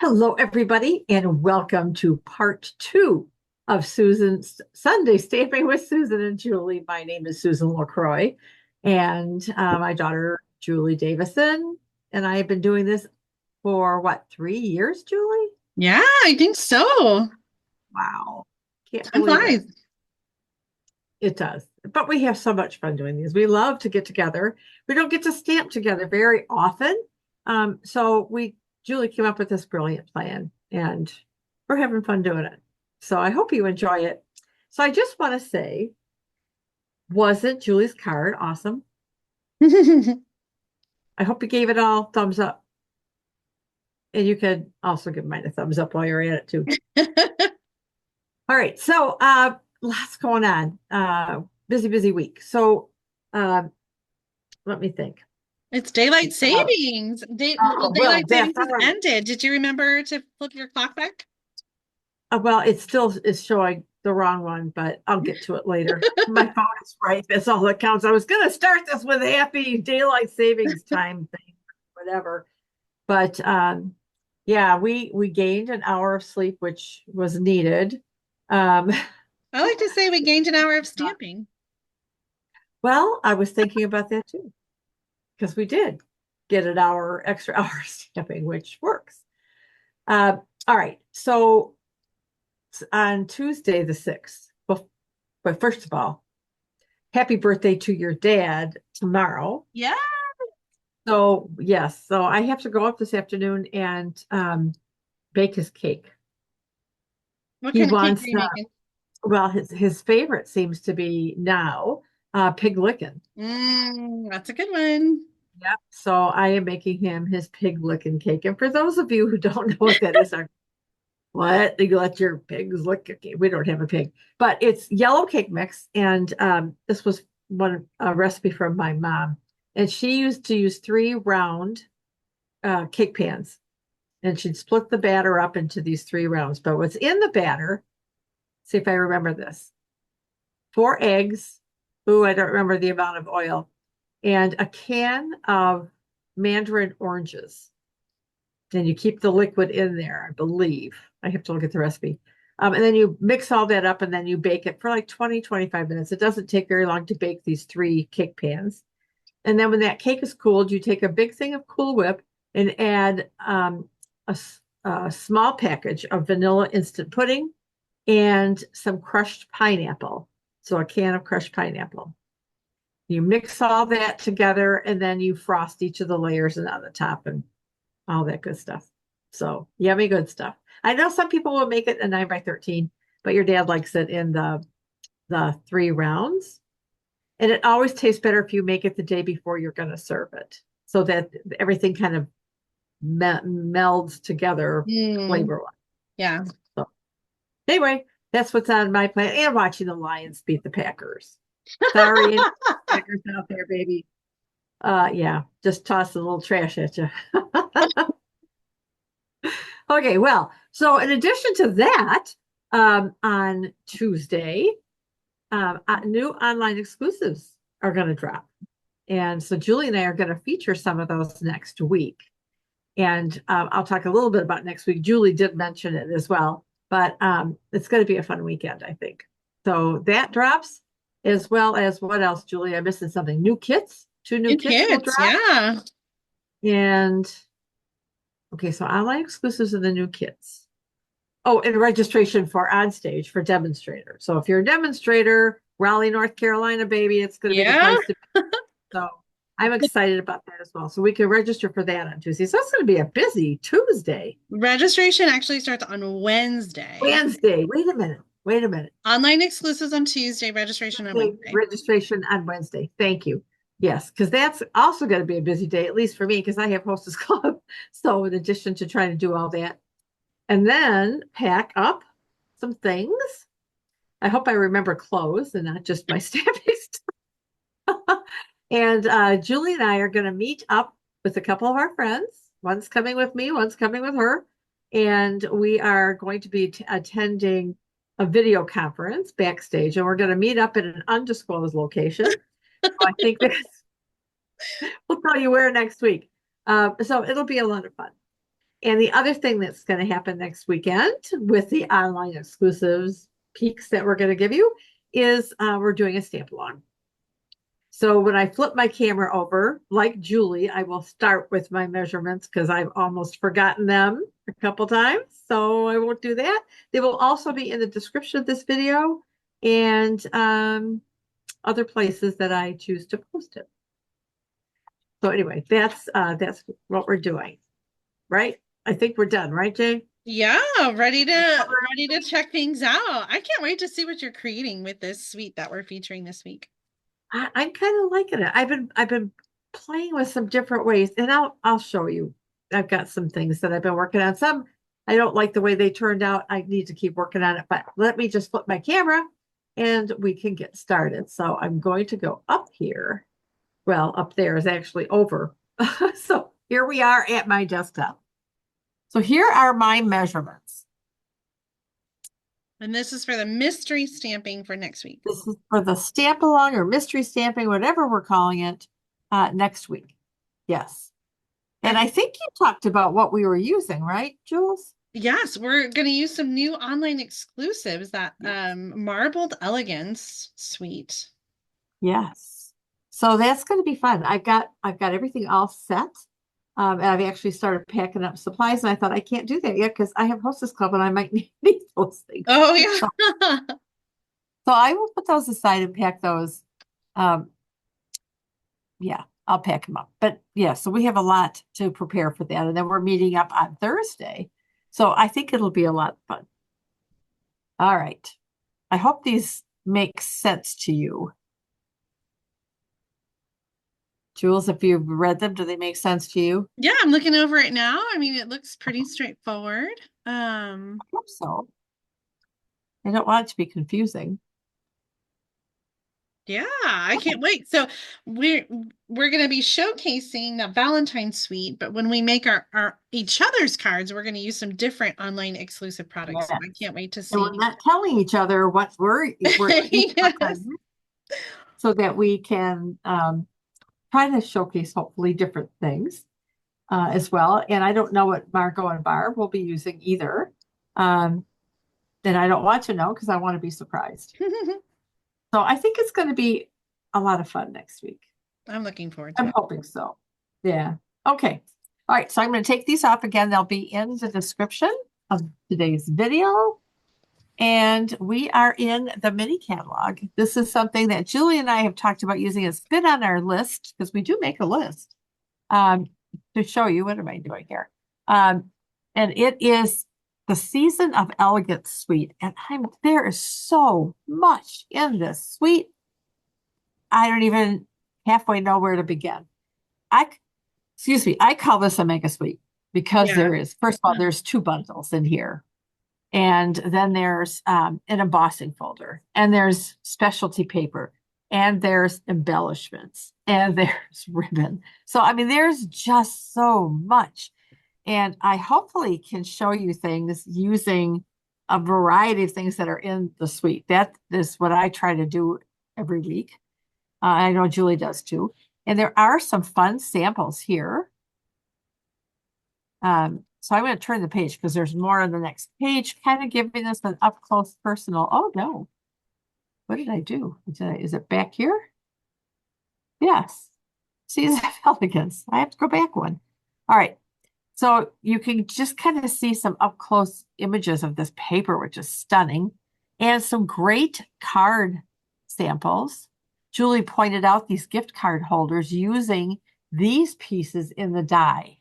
Hello, everybody, and welcome to part two of Susan's Sunday Stamping with Susan and Julie. My name is Susan LaCroix, and my daughter, Julie Davison, and I have been doing this for what, 3 years, Julie? Yeah, I think so. Wow. Can't Time believe it. flies. It does. But we have so much fun doing these. We love to get together. We don't get to stamp together very often. Julie came up with this brilliant plan and we're having fun doing it. So I hope you enjoy it. So I just want to say, wasn't Julie's card awesome? I hope you gave it all thumbs up. And you could also give mine a thumbs up while you're at it too. All right. So lots going on. Busy week. So let me think. It's daylight Uh, savings. oh, well, Daylight that's savings all has right. ended. Did you remember to flip your clock back? Well, it still is showing the wrong one, but I'll get to it later. My phone is right. That's all that counts. I was going to start this with a happy daylight savings time thing, whatever. But yeah, we gained an hour of sleep, which was needed. Um, I like to say we gained an hour of stamping. well, I was thinking about that too, because we did get an hour, extra hour stamping, which works. All right. So on Tuesday, the 6th, but first of all, happy birthday to your dad tomorrow. Yeah. So, yes, so I have to go up this afternoon and bake his cake. What He kind of cake are wants, you making? well, his favorite seems to be now pig licking. That's a good one. Yep. So I am making him his pig licking cake. And for those of you who don't know what that is, what? You let your pigs lick your cake? We don't have a pig, but it's yellow cake mix. And this was a recipe from my mom. And she used to use three round cake pans. And she'd split the batter up into these three rounds. But what's in the batter, see if I remember this, four eggs. Ooh, I don't remember the amount of oil. And a can of mandarin oranges. And you keep the liquid in there, I believe. I have to look at the recipe. And then you mix all that up and then you bake it for like 20-25 minutes. It doesn't take very long to bake these three cake pans. And then when that cake is cooled, you take a big thing of Cool Whip and add a small package of vanilla instant pudding and some crushed pineapple. So a can of crushed pineapple. You mix all that together and then you frost each of the layers and on the top and all that good stuff. So yummy good stuff. I know some people will make it a 9 by 13, but your dad likes it in the three rounds. And it always tastes better if you make it the day before you're going to serve it, so that everything kind of melds together Mm, flavor wise. yeah. So anyway, that's what's on my plan. And watching the Lions beat the Packers. Sorry, Packers out there, baby. Yeah, just toss a little trash at you. Okay, well, so in addition to that, on Tuesday, new online exclusives are going to drop. And so Julie and I are going to feature some of those next week. And I'll talk a little bit about next week. Julie did mention it as well, but it's going to be a fun weekend, I think. So that drops, as well as what else, Julie? I'm missing something. New kits, two new New kits will kids. drop. Yeah. And okay, so online exclusives of the new kits. Oh, and registration for OnStage for demonstrator. So if you're a demonstrator, Raleigh, North Carolina, baby, it's going to be the Yeah. place to be. So I'm excited about that as well. So we can register for that on Tuesday. So it's going to be a busy Tuesday. Registration actually starts on Wednesday. Wednesday. Wait a minute. Wait a minute. Online exclusives on Tuesday, registration on Okay, Wednesday. registration on Wednesday. Thank you. Yes, because that's also going to be a busy day, at least for me, because I have Hostess Club. So in addition to trying to do all that, and then pack up some things. I hope I remember clothes and not just my stamping stuff. And Julie and I are going to meet up with a couple of our friends. One's coming with me, one's coming with her. And we are going to be attending a video conference backstage, and we're going to meet up at an undisclosed location. So I think we'll tell you where next week. So it'll be a lot of fun. And the other thing that's going to happen next weekend with the online exclusives peaks that we're going to give you is we're doing a stamp along. So when I flip my camera over, like Julie, I will start with my measurements because I've almost forgotten them a couple times. So I won't do that. They will also be in the description of this video and other places that I choose to post it. So anyway, that's what we're doing, right? I think we're done, right, Jay? Yeah, ready to check things out. I can't wait to see what you're creating with this suite that we're featuring this week. I'm kind of liking it. I've been playing with some different ways, and I'll show you. I've got some things that I've been working on. Some I don't like the way they turned out. I need to keep working on it, but let me just flip my camera and we can get started. So I'm going to go up here. Well, up there is actually over. So here we are at my desktop. So here are my measurements. And this is for the mystery stamping for next week. This is for the stamp along or mystery stamping, whatever we're calling it, next week. Yes. And I think you talked about what we were using, right, Jules? Yes, we're going to use some new online exclusives, that marbled elegance suite. Yes. So that's going to be fun. I've got everything all set. And I've actually started packing up supplies, and I thought I can't do that yet because I have Hostess Club and I might need those things. Oh yeah. So I will put those aside and pack those. Yeah, I'll pack them up. But yeah, so we have a lot to prepare for that. And then we're meeting up on Thursday. So I think it'll be a lot of fun. All right. I hope these make sense to you. Jules, if you've read them, do they make sense to you? Yeah, I'm looking over it now. I mean, it looks pretty straightforward. I hope so. I don't want it to be confusing. Yeah, I can't wait. So we're going to be showcasing the Valentine suite, but when we make our each other's cards, we're going to use some different online exclusive products. So I Yes. can't wait to And see. we're not telling each other what we're each Yes. so that we can try to showcase hopefully different things as well. And I don't know what Margot and Barb will be using either. And I don't want to know because I want to be surprised. So I think it's going to be a lot of fun next week. I'm looking forward to I'm it. hoping so. Yeah. Okay. All right. So I'm going to take these off again. They'll be in the description of today's video. And we are in the mini catalog. This is something that Julie and I have talked about using. It's been on our list because we do make a list to show you. What am I doing here? And it is the Season of Elegance suite. And there is so much in this suite. I don't even halfway know where to begin. Excuse me, I call this a mega suite because Yeah. first of all, there's two bundles in here. And then there's an embossing folder, and there's specialty paper, and there's embellishments, and there's ribbon. So, I mean, there's just so much. And I hopefully can show you things using a variety of things that are in the suite. That is what I try to do every week. I know Julie does too. And there are some fun samples here. So I'm going to turn the page because there's more on the next page, kind of giving us an up close personal. Oh no, what did I do? Is it back here? Yes. Season of Elegance. I have to go back one. All right. So you can just kind of see some up close images of this paper, which is stunning, and some great card samples. Julie pointed out these gift card holders using these pieces in the die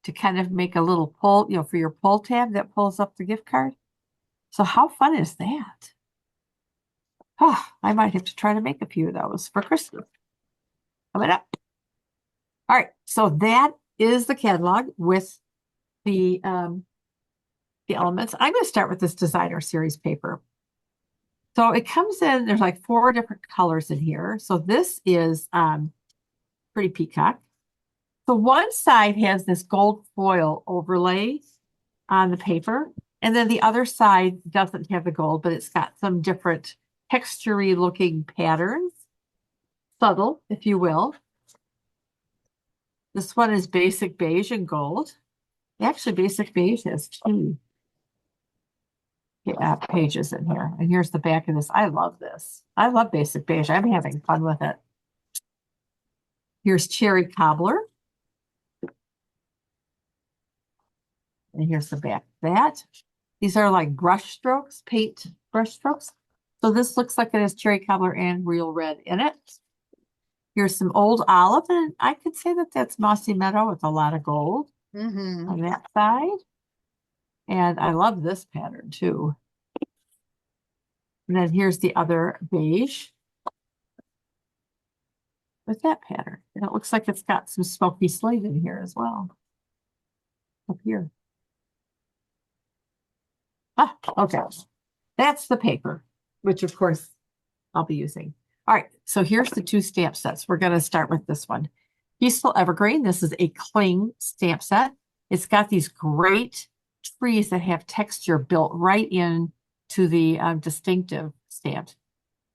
to kind of make a little pull, for your pull tab that pulls up the gift card. So how fun is that? Oh, I might have to try to make a few of those for Christmas. Coming up. All right, so that is the catalog with the elements. I'm going to start with this designer series paper. So it comes in, there's like 4 different colors in here. So this is pretty peacock. So one side has this gold foil overlay on the paper, and then the other side doesn't have the gold, but it's got some different textury looking patterns, subtle, if you will. This one is basic beige and gold. Actually, Basic Beige has two pages in here. And here's the back of this. I love this. I love Basic Beige. I'm having fun with it. Here's Cherry Cobbler. And here's the back of that. These are like brush strokes, paint brush strokes. So this looks like it has Cherry Cobbler and Real Red in it. Here's some old olive, and I could say that that's Mossy Meadow with a lot of gold on that side. And I love this pattern too. And then here's the other beige with that pattern. And it looks like it's got some smoky slate in here as well. Up here. Ah, okay. That's the paper, which of course I'll be using. All right, so here's the two stamp sets. We're going to start with this one. Peaceful Evergreen. This is a cling stamp set. It's got these great trees that have texture built right in to the distinctive stamp.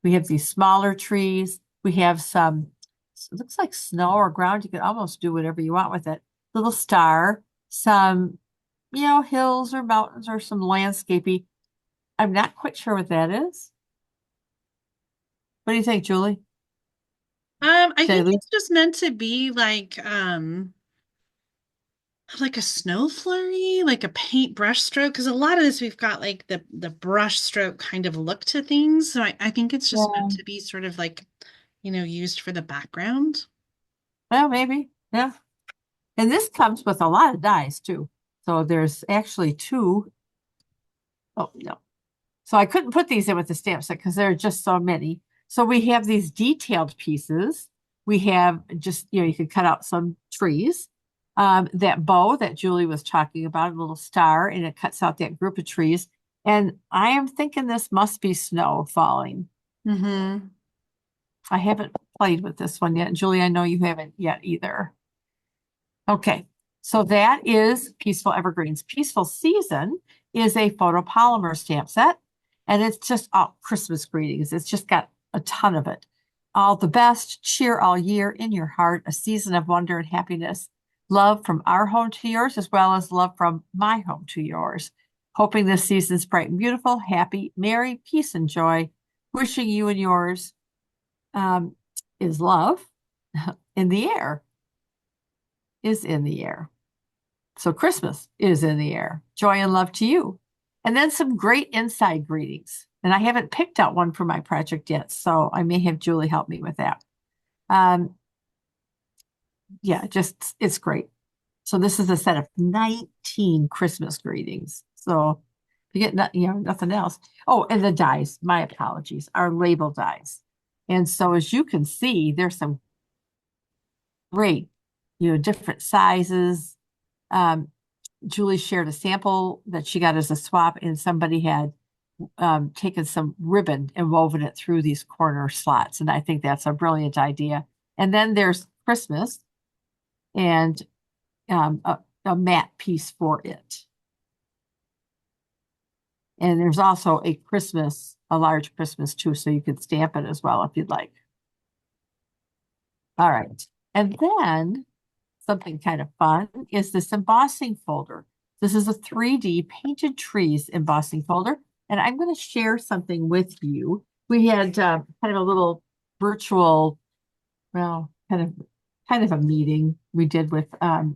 We have these smaller trees. We have some, it looks like snow or ground. You can almost do whatever you want with it. Little star, some, hills or mountains or some landscapey. I'm not quite sure what that is. What do you think, Julie? I Did I think lose? it's just meant to be like a snow flurry, like a paint brush stroke. Because a lot of this we've got like the brush stroke kind of look to things. So I think it's just meant Yeah. to be sort of like, used for the background. Well, maybe. Yeah. And this comes with a lot of dies too. So there's actually two. Oh, no. So I couldn't put these in with the stamp set because there are just so many. So we have these detailed pieces. We have just, you can cut out some trees. That bow that Julie was talking about, a little star, and it cuts out that group of trees. And I am thinking this must be snow falling. Mm-hmm. I haven't played with this one yet. Julie, I know you haven't yet either. Okay, so that is Peaceful Evergreens. Peaceful Season is a photopolymer stamp set, and it's just Christmas greetings. It's just got a ton of it. All the best, cheer all year in your heart, a season of wonder and happiness. Love from our home to yours, as well as love from my home to yours. Hoping this season's bright and beautiful, happy, merry, peace, and joy. Wishing you and yours is love in the air, is in the air. So Christmas is in the air. Joy and love to you. And then some great inside greetings. And I haven't picked out one for my project yet, so I may have Julie help me with that. Um, yeah, just it's great. So this is a set of 19 Christmas greetings. So you get nothing else. Oh, and the dies, my apologies, are label dies. And so as you can see, there's some great, different sizes. Um, Julie shared a sample that she got as a swap, and somebody had taken some ribbon and woven it through these corner slots. And I think that's a brilliant idea. And then there's Christmas and a matte piece for it. And there's also a large Christmas too, so you could stamp it as well if you'd like. All right. And then something kind of fun is this embossing folder. This is a 3D painted trees embossing folder, and I'm going to share something with you. We had kind of a little virtual, well, kind of a meeting we did with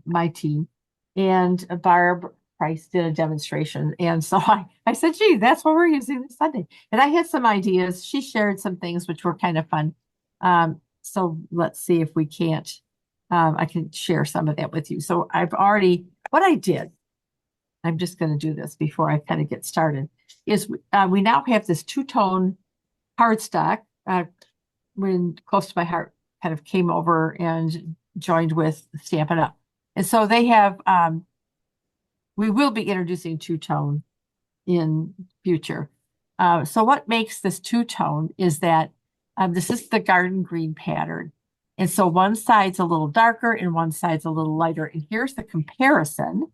my team, and Barb Price did a demonstration, and so I said, "Gee, that's what we're using this Sunday." And I had some ideas. She shared some things which were kind of fun. So let's see if we can't I can share some of that with you. So what I did, I'm just going to do this before I kind of get started, is we now have this two-tone cardstock. When Close to My Heart kind of came over and joined with Stampin' Up. And so they have, we will be introducing two-tone in future. So what makes this two-tone is that this is the garden green pattern. And so one side's a little darker and one side's a little lighter. And here's the comparison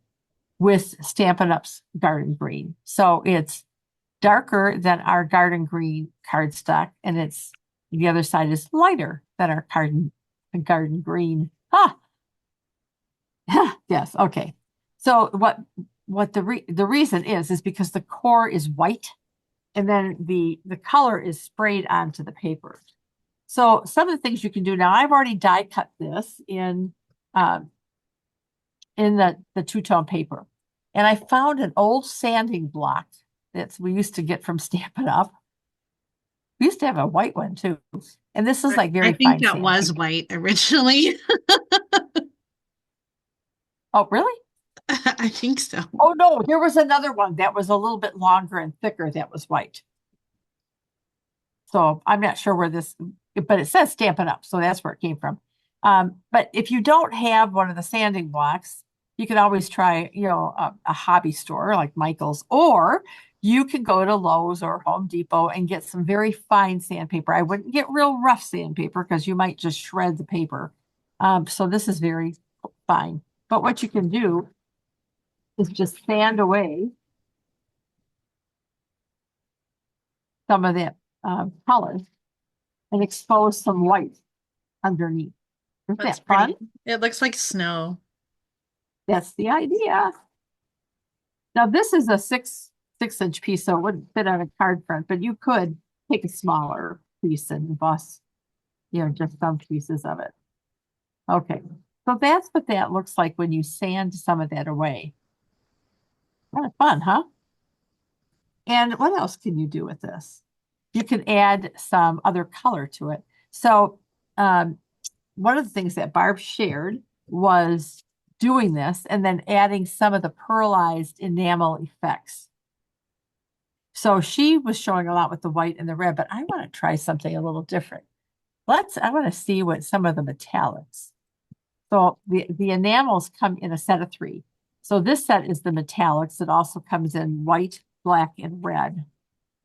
with Stampin' Up's garden green. So it's darker than our garden green cardstock, and the other side is lighter than our garden green. Ah, yes, okay. So what the reason is because the core is white and then the color is sprayed onto the paper. So some of the things you can do now, I've already die cut this um, in the two-tone paper. And I found an old sanding block that we used to get from Stampin' Up. We used to have a white one too. And this is like I very think fine that was sandpaper. white originally. Oh, really? I think so. Oh no, there was another one that was a little bit longer and thicker that was white. So I'm not sure where this, but it says Stampin' Up, so that's where it came from. But if you don't have one of the sanding blocks, you can always try, a hobby store like Michael's, or you can go to Lowe's or Home Depot and get some very fine sandpaper. I wouldn't get real rough sandpaper because you might just shred the paper. So this is very fine. But what you can do is just sand away some of that color and expose some white underneath. Isn't That's that fun? pretty. It looks like snow. That's the idea. Now this is a six-inch piece, so it wouldn't fit on a card front, but you could take a smaller piece and emboss, just some pieces of it. Okay, so that's what that looks like when you sand some of that away. Kind of fun, huh? And what else can you do with this? You can add some other color to it. So um, one of the things that Barb shared was doing this and then adding some of the pearlized enamel effects. So she was showing a lot with the white and the red, but I want to try something a little different. I want to see what some of the metallics. So the enamels come in a set of three. So this set is the metallics. It also comes in white, black, and red.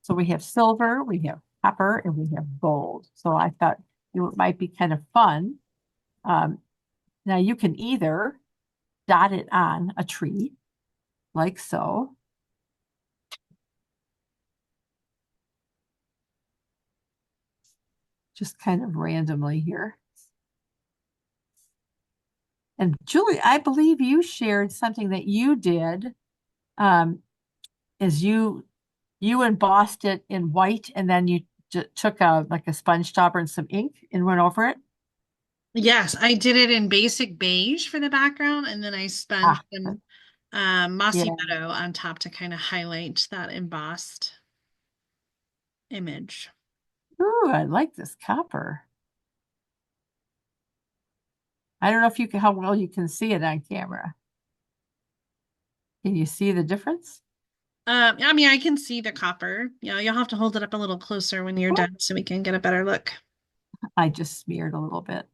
So we have silver, we have copper, and we have gold. So I thought it might be kind of fun. Um, Now you can either dot it on a tree, like so. Just kind of randomly here. And Julie, I believe you shared something that you did, um, is you embossed it in white and then you took like a sponge topper and some ink and went over it. Yes, I did it in basic beige for the background, and then I spun Ah, some mossy yeah. meadow on top to kind of highlight that embossed image. Ooh, I like this copper. I don't know if you can how well you can see it on camera. Can you see the difference? I mean, I can see the copper. You'll have to hold it up a little closer when you're Oh, done so we can get a better look. I just smeared a little bit.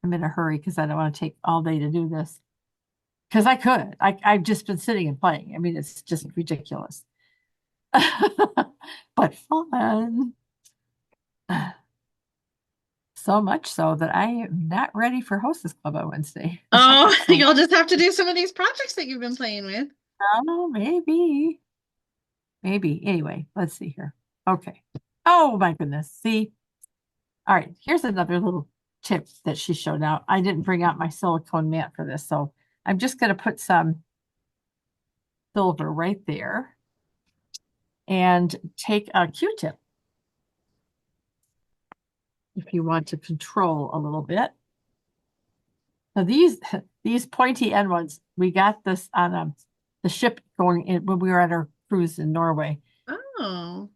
I'm in a hurry because I don't want to take all day to do this. Because I could. I've just been sitting and playing. I mean, it's just ridiculous. But fun. So much so that I am not ready for Hostess Club on Wednesday. Oh, So, you'll just have to do some of these projects that you've been playing with. oh, maybe. Maybe. Anyway, let's see here. Okay. Oh my goodness. See? All right. Here's another little tip that she showed out. I didn't bring out my silicone mat for this, so I'm just going to put some silver right there and take a Q-tip if you want to control a little bit. Now these pointy end ones, we got this on the ship going in when we were at our cruise in Norway. Oh.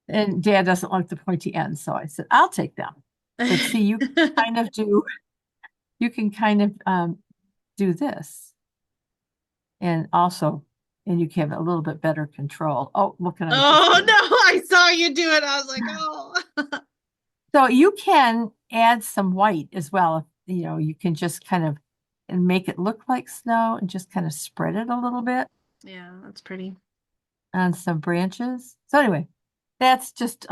And Dad doesn't like the pointy ends, so I said, I'll take them. But see, kind of do you can kind of do this and also and you can have a little bit better control. Oh, look what I just Oh did. no, I saw you do it. I was like, oh. So you can add some white as well. You can just kind of and make it look like snow and just kind of spread it a little bit Yeah, that's pretty. on some branches. So anyway, that's just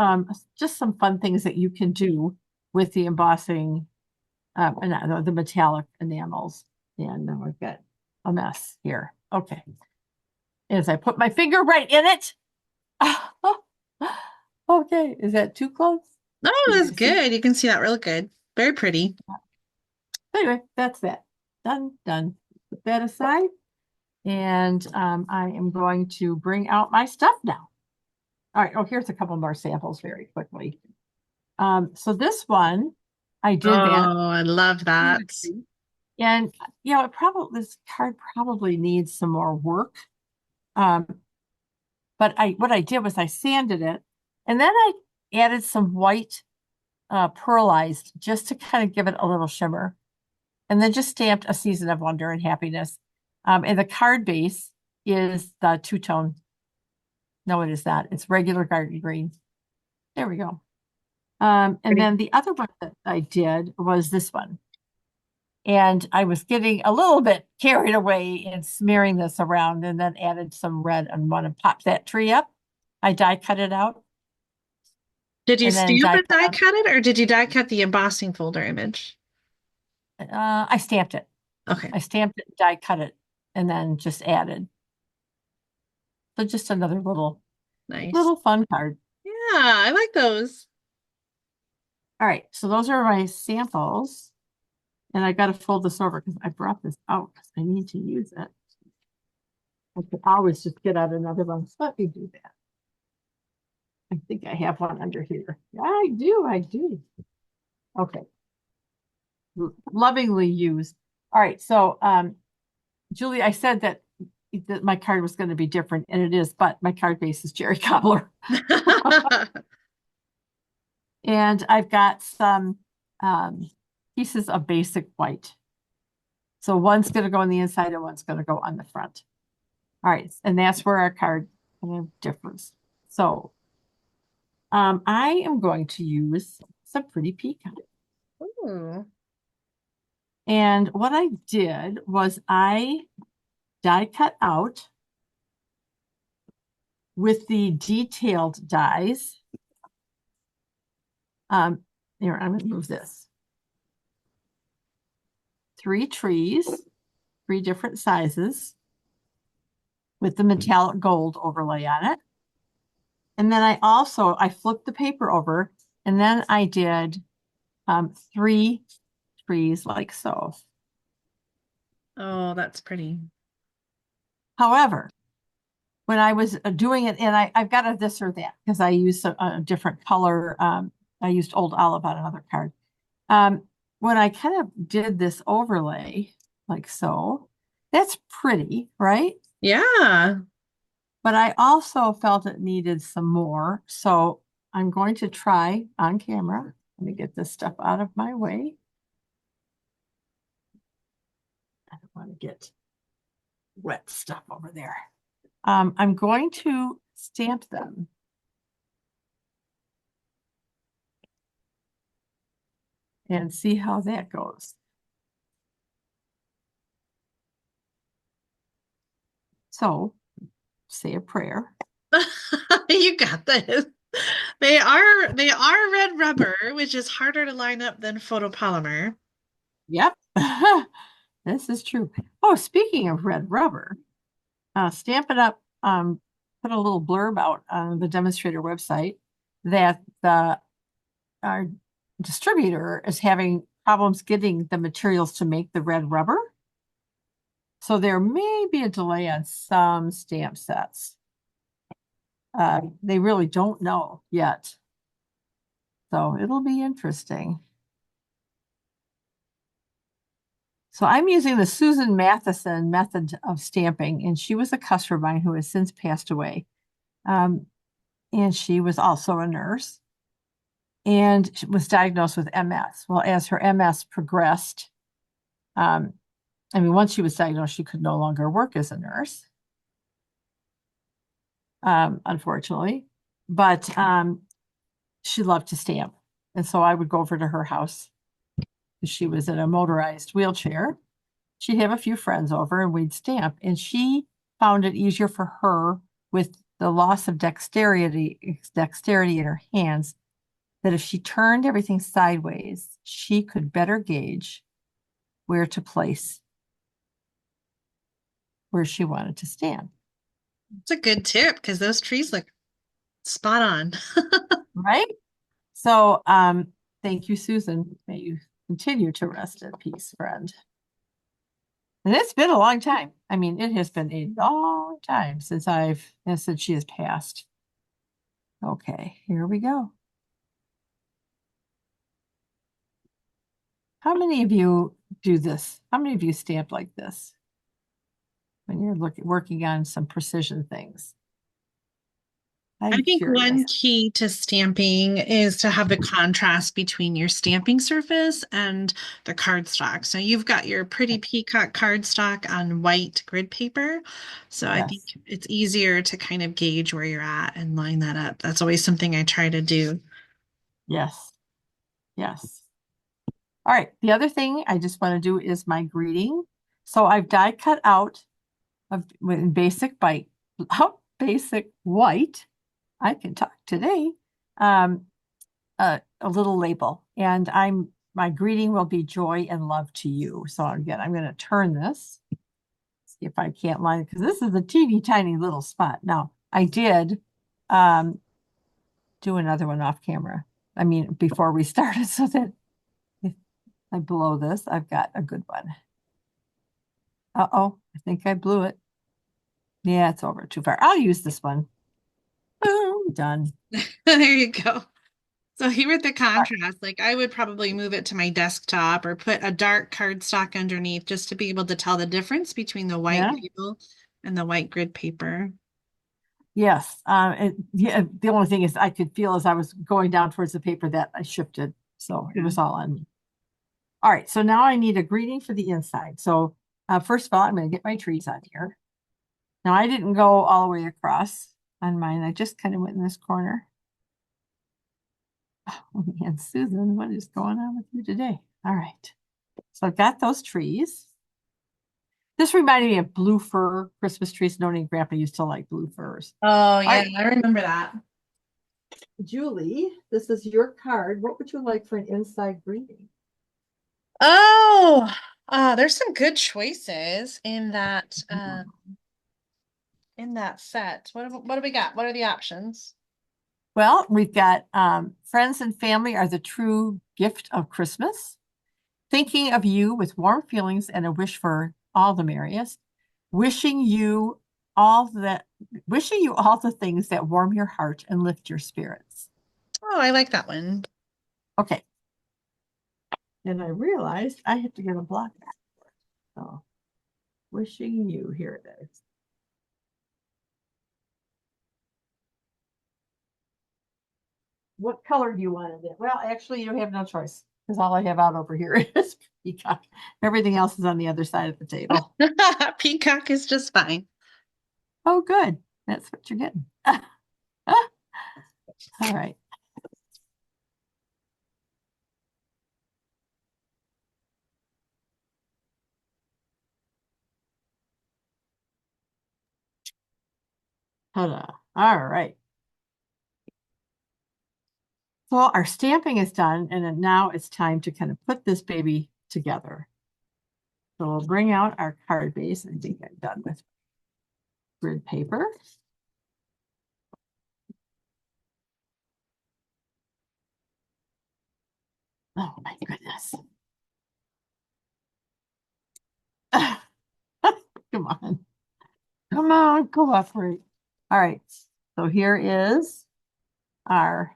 some fun things that you can do with the embossing and the metallic enamels. And now I've got a mess here. Okay. As I put my finger right in it. Okay, is that too close? Oh, Can that's you see? good. You can see that real good. Very pretty. Anyway, that's that. Done, done. Put that aside. And I am going to bring out my stuff now. All right. Oh, here's a couple more samples very quickly. So this one, I did that. Oh, I love that. And this card probably needs some more work. Um, but what I did was I sanded it, and then I added some white pearlized just to kind of give it a little shimmer, and then just stamped a season of wonder and happiness. And the card base is the two-tone. No, it is not. It's regular garden green. There we go. And Pretty. then the other one that I did was this one. And I was getting a little bit carried away and smearing this around and then added some red and want to pop that tree up. I die cut it out Did you and then stamp die and die cut cut it, or did you die cut the embossing folder image? I stamped it. Okay, I stamped it, die cut it, and then just added. So just another nice. little fun card. Yeah, I like those. All right, so those are my samples. And I got to fold this over because I brought this out because I need to use it. I could always just get out another one. So let me do that. I think I have one under here. Yeah, I do. Okay. Lovingly used. All right, so Julie, I said that my card was going to be different, and it is, but my card base is Jerry Cobbler. And I've got some pieces of basic white. So one's going to go on the inside and one's going to go on the front. All right, and that's where our card kind of differs. So I am going to use some pretty peacock. Ooh. And what I did was I die cut out with the detailed dies. Here, I'm going to move this. 3 trees, 3 different sizes with the metallic gold overlay on it. And then I flipped the paper over and then I did 3 trees like so. Oh, that's pretty. However, when I was doing it, and I've got a this or that because I used a different color. I used Old Olive on another card. When I kind of did this overlay like so, that's pretty, right? Yeah. But I also felt it needed some more. So I'm going to try on camera. Let me get this stuff out of my way. I don't want to get wet stuff over there. I'm going to stamp them. And see how that goes. So say a prayer. You got this. They are red rubber, which is harder to line up than photopolymer. Yep. This is true. Oh, speaking of red rubber, Stampin' Up put a little blurb out on the demonstrator website that our distributor is having problems getting the materials to make the red rubber. So there may be a delay on some stamp sets. They really don't know yet. So it'll be interesting. So I'm using the Susan Matheson method of stamping, and she was a customer of mine who has since passed away. And she was also a nurse and was diagnosed with MS. Well, as her MS progressed, once she was diagnosed, she could no longer work as a nurse, unfortunately. But she loved to stamp. And so I would go over to her house. She was in a motorized wheelchair. She'd have a few friends over and we'd stamp. And she found it easier for her with the loss of dexterity in her hands, that if she turned everything sideways, she could better gauge where to place where she wanted to stamp. It's a good tip because those trees look spot on. Right? So thank you, Susan. May you continue to rest in peace, friend. And it's been a long time. I mean, it has been a long time since she has passed. Okay, here we go. How many of you do this? How many of you stamp like this when you're working on some precision things? I I'm think curious. one key to stamping is to have the contrast between your stamping surface and the cardstock. So you've got your pretty peacock cardstock on white grid paper. So I think Yes, it's easier to kind of gauge where you're at and line that up. That's always something I try to do. yes, yes. All right. The other thing I just want to do is my greeting. So I've die cut out in basic bite, basic white. I can talk today. Um, a little label, and my greeting will be joy and love to you. So again, I'm going to turn this, see if I can't line it because this is a teeny tiny little spot. Now I did do another one off camera. I mean, before we started, so that if I blow this, I've got a good one. Uh-oh, I think I blew it. Yeah, it's over too far. I'll use this one. Boom, done. There you go. So here with the contrast, like I would probably move it to my desktop or put a dark cardstock underneath just to be able to tell the difference between the white Yeah. label and the white grid paper. Yes. Yeah, the only thing is I could feel as I was going down towards the paper that I shifted. So it Yeah. was all on me. All right. So now I need a greeting for the inside. So first of all, I'm going to get my trees on here. Now I didn't go all the way across on mine. I just kind of went in this corner. Oh man, Susan, what is going on with you today? All right. So I've got those trees. This reminded me of blue fir Christmas trees. Noni and Grandpa used to like blue firs. Oh, All yeah, right. I remember that. Julie, this is your card. What would you like for an inside greeting? Oh, there's some good choices in that set. What do we got? What are the options? Well, we've got friends and family are the true gift of Christmas. Thinking of you with warm feelings and a wish for all the merriest. Wishing you all that, wishing you all the things that warm your heart and lift your spirits. Oh, I like that one. Okay. And I realized I have to get a block back. So wishing you, here it is. What color do you want it in? Well, actually, you have no choice because all I have out over here is peacock. Everything else is on the other side of the table. Peacock is just fine. Oh, good. That's what you're getting. All right. Ta-da. All right. So our stamping is done, and then now it's time to kind of put this baby together. So we'll bring out our card base. I think I'm done with grid paper. Oh my goodness. Come on. Come on, cooperate. All right. So here is our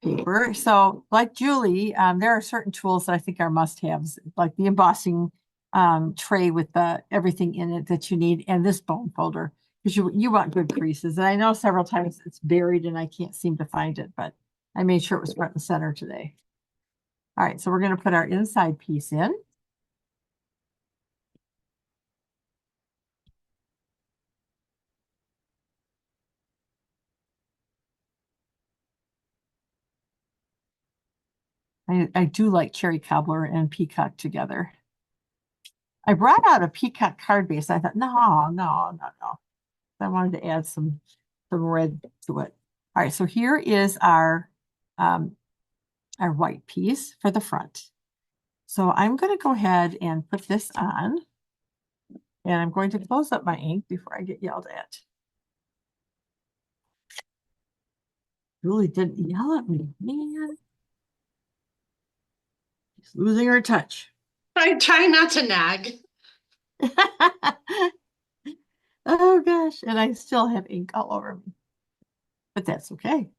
paper. So like Julie, there are certain tools that I think are must-haves, like the embossing tray with everything in it that you need, and this bone folder, because you want good creases. And I know several times it's buried and I can't seem to find it, but I made sure it was front and center today. All right, so we're going to put our inside piece in. I do like cherry cobbler and peacock together. I brought out a peacock card base. I thought, no, no, no, no. I wanted to add some red to it. All right, so here is our white piece for the front. So I'm going to go ahead and put this on, and I'm going to close up my ink before I get yelled at. Julie didn't yell at me, man. She's losing her touch. I try not to nag. Oh gosh, and I still have ink all over me, but that's okay.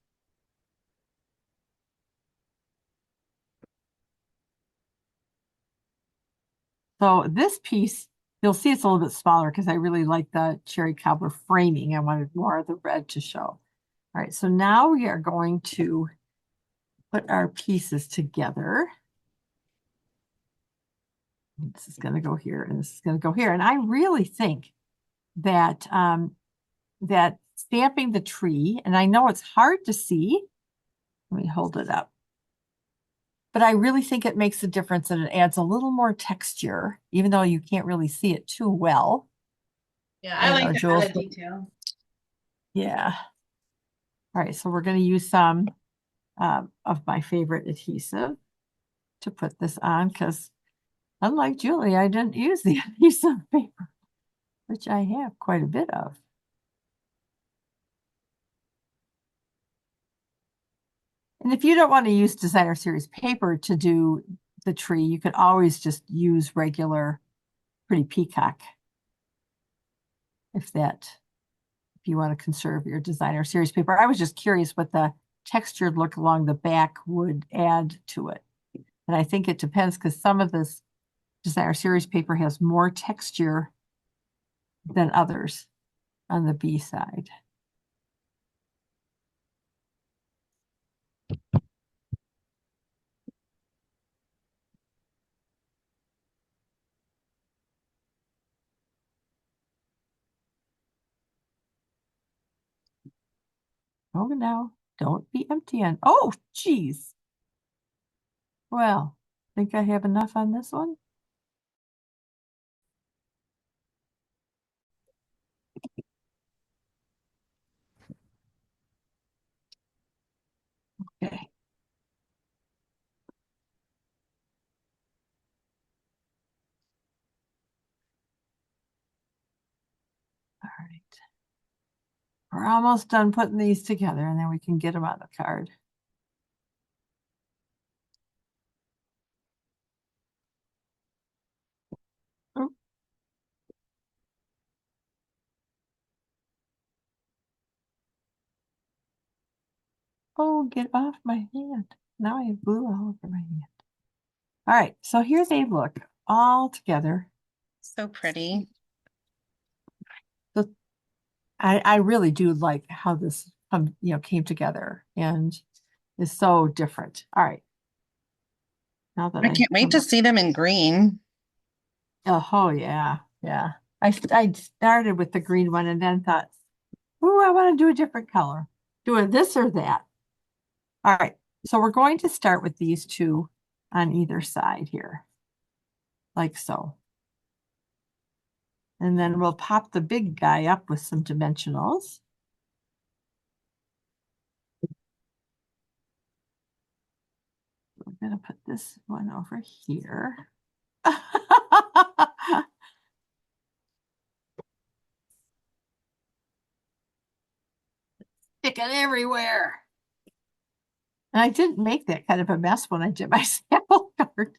So this piece, you'll see it's a little bit smaller because I really like the cherry cobbler framing. I wanted more of the red to show. All right, so now we are going to put our pieces together. This is going to go here, and this is going to go here. And I really think that that stamping the tree, and I know it's hard to see. Let me hold it up. But I really think it makes a difference and it adds a little more texture, even though you can't really see it too well. Yeah, I I don't like know, the Jules. added detail. Yeah. All right, so we're going to use some of my favorite adhesive to put this on because unlike Julie, I didn't use the adhesive paper, which I have quite a bit of. And if you don't want to use designer series paper to do the tree, you could always just use regular pretty peacock if you want to conserve your designer series paper. I was just curious what the textured look along the back would add to it. And I think it depends because some of this designer series paper has more texture than others on the B side. Oh, no, don't be empty on. Oh, geez. Well, think I have enough on this one? Okay. All right. We're almost done putting these together and then we can get them on the card. Oh, oh, get off my hand. Now I have glue all over my hand. All right, so here they look all together. So pretty. So I really do like how this came together and is so different. All right, now that I I can't wait have to see them in green. oh yeah, yeah. I started with the green one and then thought, ooh, I want to do a different color. Doing this or that. All right, so we're going to start with these two on either side here, like so. And then we'll pop the big guy up with some dimensionals. We're going to put this one over here. Stick it everywhere. And I didn't make that kind of a mess when I did my sample card.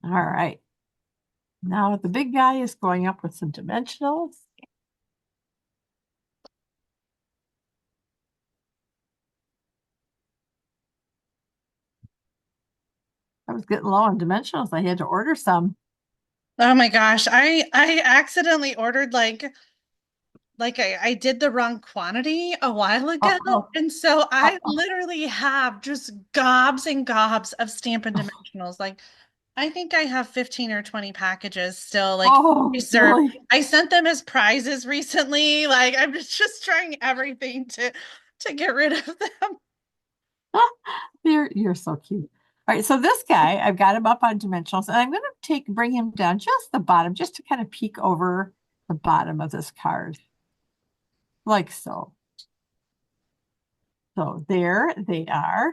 All right. Now the big guy is going up with some dimensionals. I was getting low on dimensionals. I had to order some. Oh my gosh, I accidentally ordered I did the wrong quantity a while ago. Uh-oh. And so I Uh-oh. literally have just gobs and gobs of Stampin' Dimensionals. Like I think I have 15 or 20 packages still Oh, reserved. really? I sent them as prizes recently. Like I'm just trying everything to get rid of them. You're so cute. All right, so this guy, I've got him up on dimensionals, and I'm going to bring him down just the bottom, just to kind of peek over the bottom of this card, like so. So there they are.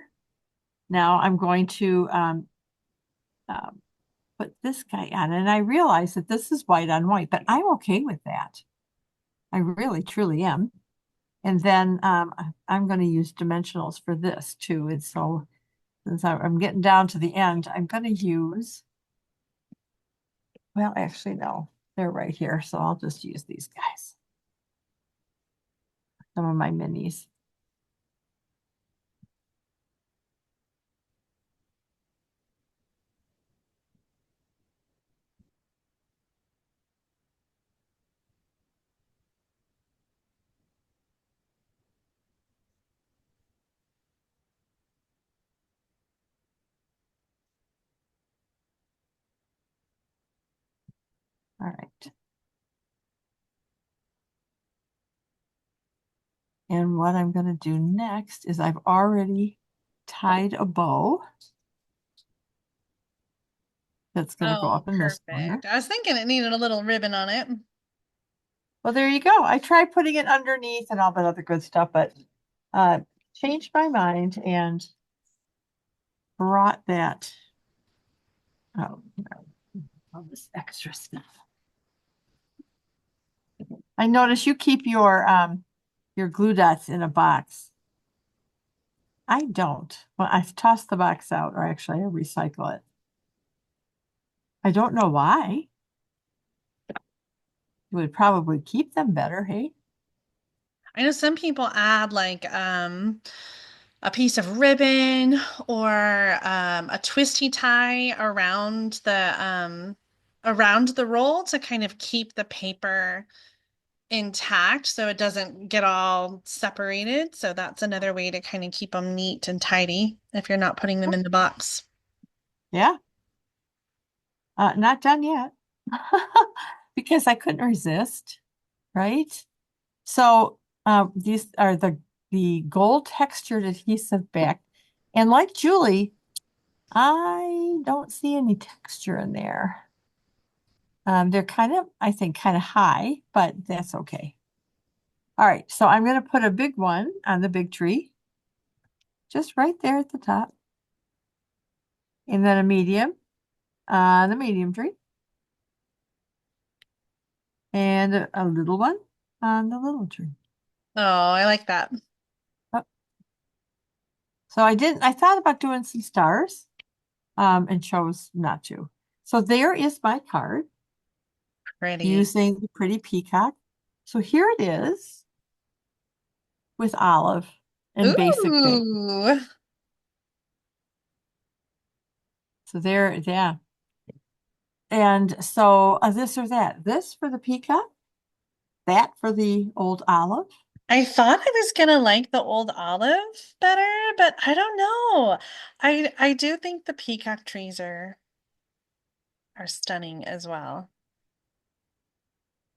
Now I'm going to um, put this guy on, and I realize that this is white on white, but I'm okay with that. I really, truly am. And then I'm going to use dimensionals for this too. And so since I'm getting down to the end, I'm going to use, well, actually, no, they're right here. So I'll just use these guys, some of my minis. All right. And what I'm going to do next is I've already tied a bow that's going to go Oh, up in this corner. perfect. I was thinking it needed a little ribbon on it. Well, there you go. I tried putting it underneath and all that other good stuff, but uh, changed my mind and brought that, oh, all this extra stuff. I notice you keep your glue dots in a box. I don't. Well, I've tossed the box out, or actually I recycle it. I don't know why. You would probably keep them better, hey? I know some people add like a piece of ribbon or a twisty tie around the roll to kind of keep the paper intact so it doesn't get all separated. So that's another way to kind of keep them neat and tidy if you're not putting them in the box. Yeah. Not done yet. Because I couldn't resist, right? So these are the gold textured adhesive back. And like Julie, I don't see any texture in there. They're kind of, I think, kind of high, but that's okay. All right, so I'm going to put a big one on the big tree, just right there at the top. And then a medium on the medium tree. And a little one on the little tree. Oh, I like that. Oh, so I thought about doing some stars, and chose not to. So there is my card Pretty. using the pretty peacock. So here it is with olive and basic beige. Ooh. So there, yeah. And so this or that, this for the peacock, that for the old olive. I thought I was gonna like the old olive better, but I don't know. I do think the peacock trees are stunning as well.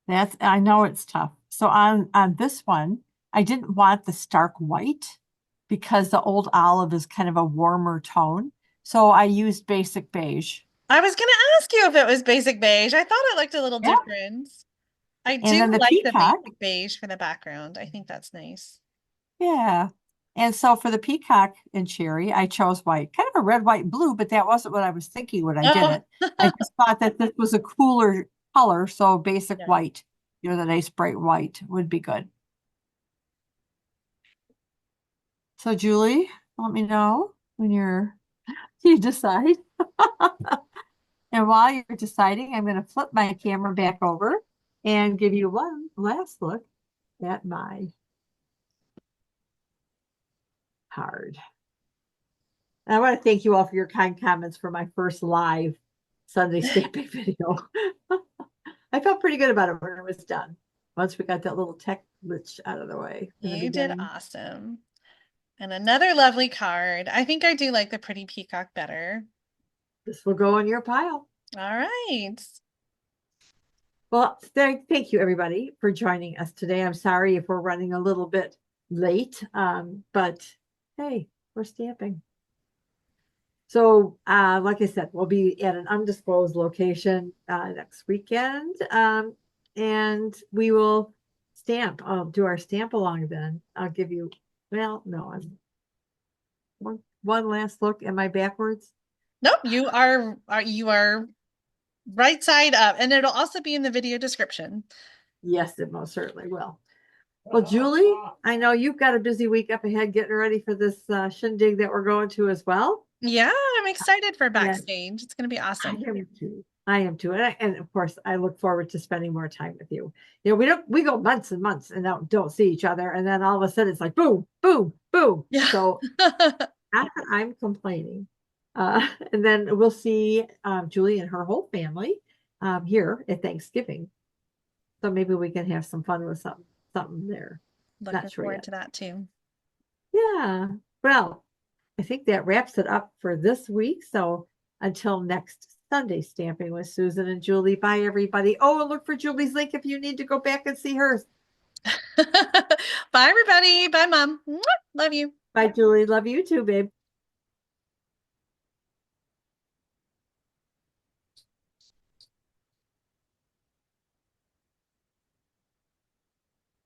That's, I know it's tough. So on this one, I didn't want the stark white because the old olive is kind of a warmer tone. So I used basic beige. I was gonna ask you if it was basic beige. I thought it looked a little Yeah. different. I And do then the like the peacock, basic beige for the background. I think that's nice. yeah. And so for the peacock and cherry, I chose white, kind of a red, white, blue, but that wasn't what I was thinking when I did Oh, it. I just thought that this was a cooler color, so basic yeah. white, the nice bright white would be good. So Julie, let me know when you decide. And while you're deciding, I'm going to flip my camera back over and give you one last look at my card. And I want to thank you all for your kind comments for my first live Sunday stamping video. I felt pretty good about it when it was done. Once we got that little tech glitch out of the way in the You did beginning. awesome. And another lovely card. I think I do like the pretty peacock better. This will go in your pile. All right. Well, thank you everybody for joining us today. I'm sorry if we're running a little bit late, but hey, we're stamping. So, like I said, we'll be at an undisclosed location next weekend, and we will stamp. I'll do our stamp along then. I'll give you, well, no, I'm one last look. Am I backwards? Nope, you are right side up, and it'll also be in the video description. Yes, it most certainly will. Well, Julie, I know you've got a busy week up ahead getting ready for this shindig that we're going to as well. Yeah, I'm excited for Yeah, backstage. It's going to be I awesome. am too. I am too. And of course, I look forward to spending more time with you. We go months and months and don't see each other. And then all of a sudden it's like boom, boom, boom. Yeah. So not that I'm complaining. And then we'll see Julie and her whole family here at Thanksgiving. So maybe we can have some fun with something there. Not Looking sure forward yet. to that too. Yeah. Well, I think that wraps it up for this week. So until next Sunday stamping with Susan and Julie. Bye, everybody. Oh, and look for Julie's link if you need to go back and see hers. Bye, everybody. Bye, Mom. Mwah! Love you. Bye, Julie. Love you too, babe.